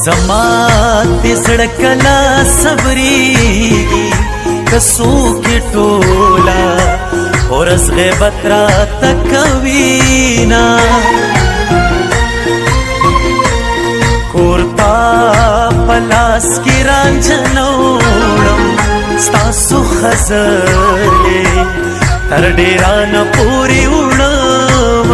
زما دې زړه کله صبرېږي کسو کې ټوله ورځ غیبت راته کوي نه کور تا په لاس کې رانجنه وړم ستاسو خزرې تر ډېرانه پورې وړم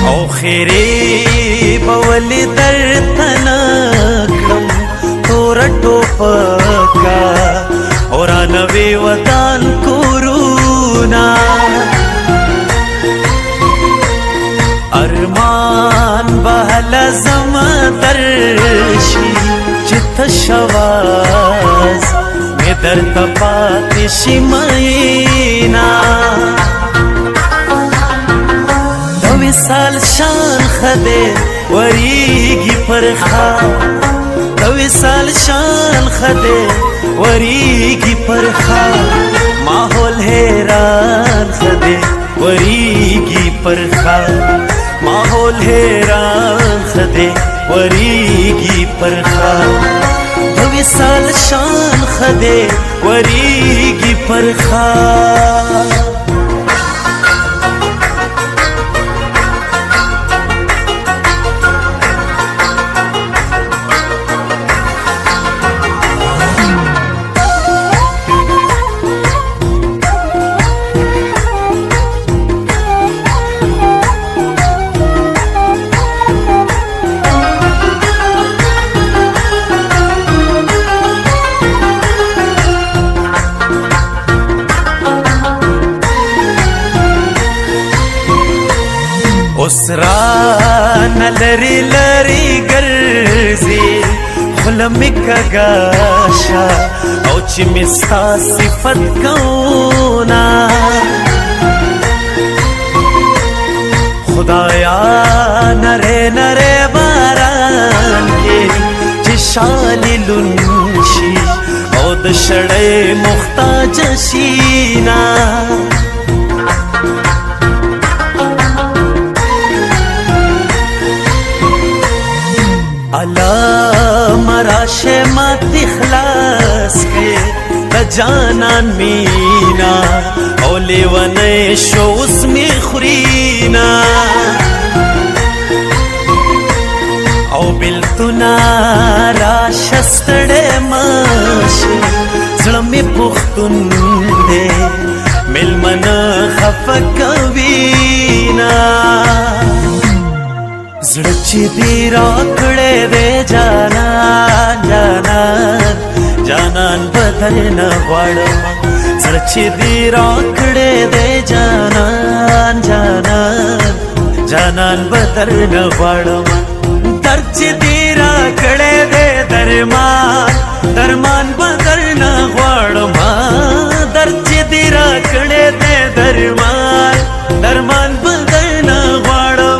او خیرې به ولې درته نه کړم توره ټوپکه او رانه وې ودان کورونه ارمان به هله زما درشي چې تش اواز مې درته پاتې شي مینا د وصال شان ښه دی وریږي پر خوا د وصال شان ښه دی وریږي پر خوا ماحول حیران ښه دی وریږي پر خوا ماحول حیران ښه دی وریږي پر خوا د وصال شان ښه دی وریږي پر خوا اوس رانه لرې لرې ګرځې خوله مې کږه شه او چې مې ستا صفت کوونه خدایا نری نری باران کې چې شالې لون شي او د شړۍ محتاج شي نه علام راشه ماتی خلاص کے بجانان مینا او لیوانے شو اس میں خورینا او بلتنا راشه ستڑے ماشه زلمی پختن دے ملمن خفکوینا زړه چې دې راکړې دې جانان جانان جانان بدل نه غواړم زړه چې دې راکړې دې جانان جانان جانان بدل نه غواړم درد چې دې راکړې دې درمان درمان بدل نه غواړم درد چې دې راکړې دې درمان درمان بدل نه غواړم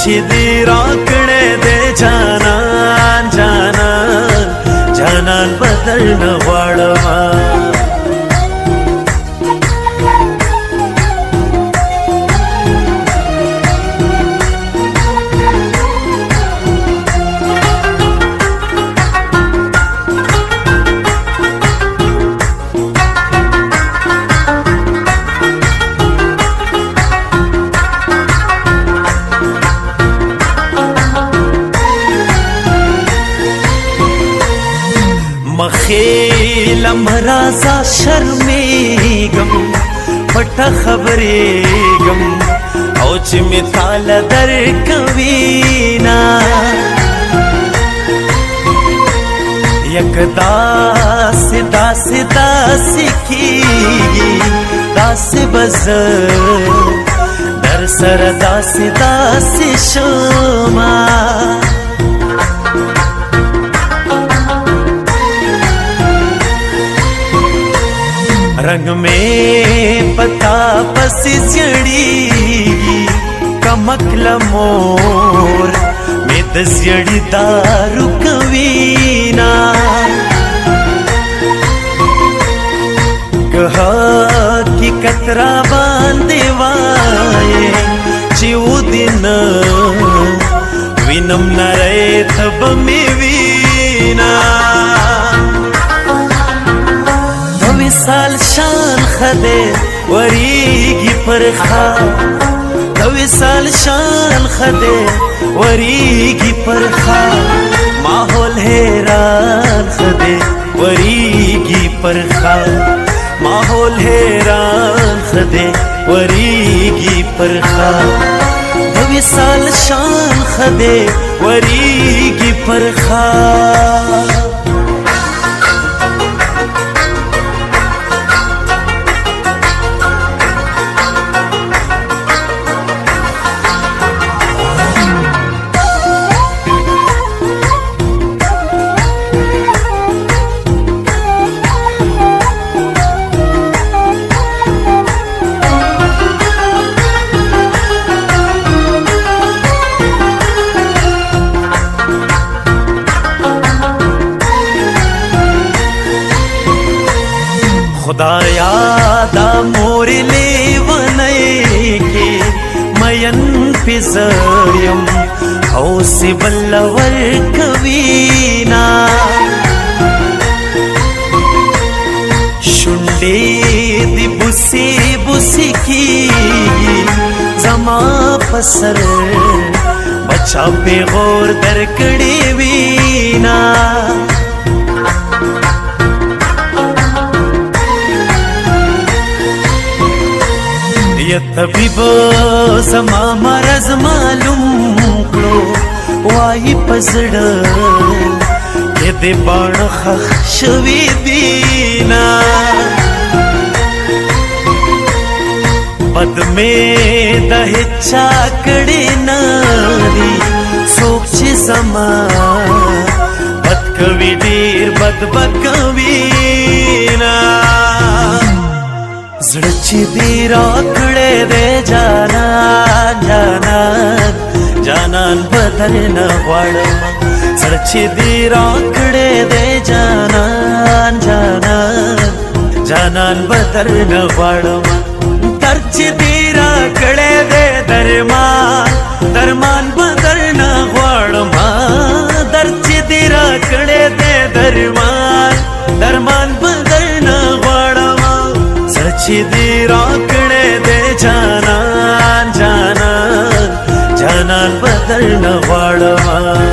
چې دې راکړې دې جانان جانان جانان بدل نه غواړم مخیلم رازا شرمیگم پټه خبریگم او چې می تاله در کوینا یک داسې داسې داسې کیږي داسې بزر در سره داسې داسې شما रंग में पता पस जड़ी कमकल मोर में दस जड़ी दारू कवीना कहा कि حقیقت را باندې وایې چې ودین وینم نری تب می وینا د وصال شان خده وریږي پر خوا د وصال شان خده وریږي پر خوا ماحول حیران خده وریږي پر خوا ماحول حیران خده وریږي پر خوا د وصال شان خده وریږي پر خوا خدایا دا مور لیونی کی مین پزریم او سی بلور کوینا شنڈی دی بسی بسی کی زما پسر بچا پی غور درکڑی وینا یا طبیب زما مرض معلوم کړو وای پزړه کې دې باڼ خخ شوي دینا بد مې د هچا کړي ناري څوک چې زما بد کوي ډېر بد کوي نا زړه چې دې راکړې دې جانان جانان جانان بدل نه غواړم زړه چې دې راکړې دې جانان جانان جانان بدل نه غواړم درد چې دې راکړې دې درمان درمان بدل نه غواړم درد چې دې راکړې دې درمان درمان بدل نه غواړم چې دې راکړې دې جانان جانان جانان بدل نه غواړم